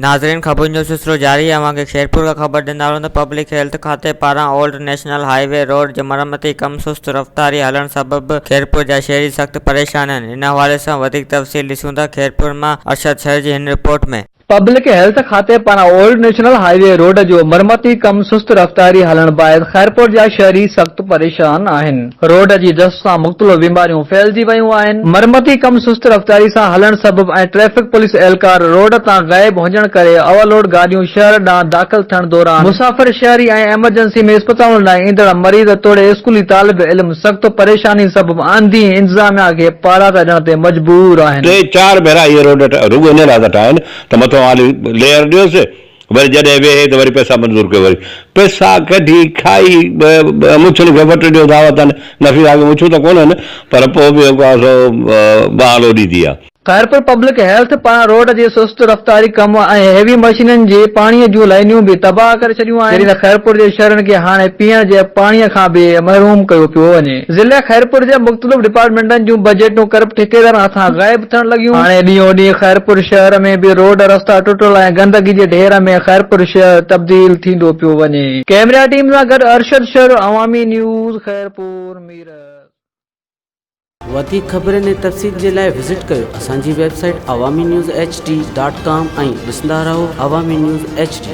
नाज़रीन, खबरुनि जो सिलसिलो जारी है। वहाँ शेरपुर का खबर ॾींदा रहूं। पब्लिक हेल्थ खाते पारां ओल्ड नेशनल हाईवे रोड जे मरम्मती कम सुस्त रफ़्तारी हलण सबबि खेरपुर जा शहरी सख़्त परेशान आहिनि। इन हवाले सां वधीक तफ़सील ॾिसूं था खेरपुर मां अरशद शहर जी हिन रिपोर्ट में। पब्लिक हेल्थ खाते पारां ओल्ड नेशनल हाईवे रोड जो मरम्मती कम सुस्त रफ़्तारी हलण बैदि खैरपुर जा शहरी सख़्त परेशान आहिनि। रोड जी दस्त सां मुख़्तलिफ़ बीमारियूं फैलिजी वयूं आहिनि। मरम्मती कम सुस्त रफ़्तारी सां हलण सबबि ऐं ट्रैफ़िक पुलिस एहलकार रोड तां ग़ाइब हुजण करे ओवरलोड गाॾियूं शहर ॾांहुं दाख़िल थियण दौरान मुसाफ़िर शहरी ऐं एमरजेंसी में इस्पतालुनि लाइ ईंदड़ मरीज़ तोड़े स्कूली तालिब इल्म सख़्त परेशानी सबबि आंधी इंतज़ामिया खे पारा ॾियण ते मजबूर आहिनि। 4 भेरा ये रोड रुगो इन लाइ था ठाहिनि त मथां हाली लेयर ॾियोसि, वरी जॾहिं वेहे त वरी पैसा मंज़ूर कयो, वरी पैसा कढी खाई मुछुनि खे वटि ॾियो दावत नफ़ी मुछूं त कोन्हनि, पर पोइ बि बहालो ॾींदी आहे। खैरपुर पब्लिक हेल्थ पारां रोड जे सुस्त रफ़्तारी कम ऐं हेवी मशीननि जे पाणीअ जूं लाइनियूं बि तबाह करे छॾियूं आहिनि। खैरपुर जे शहरनि खे हाणे पीअण जे पाणीअ खां बि महरूम कयो पियो वञे। ज़िले खैरपुर जे मुख़्तलिफ़ डिपार्टमेंटनि जूं बजटूं करब ठेकेदारनि हथां ग़ाइब थियण लॻियूं। हाणे ॾींहों ॾींहुं खैरपुर शहर में बि रोड रस्ता टुटल ऐं गंदगी जे ढेर में खैरपुर शहर तब्दील थींदो पियो वञे। कैमरा टीम सां गॾु अरशद शहर, अवामी न्यूज़, खैरपुर, मीरठ। वधीक ख़बरनि ऐं तफ़सील जे लाइ विज़िट कयो असांजी वेबसाइट awamiNewsHD.com ऐं ॾिसंदा रहो अवामी न्यूज़ HD।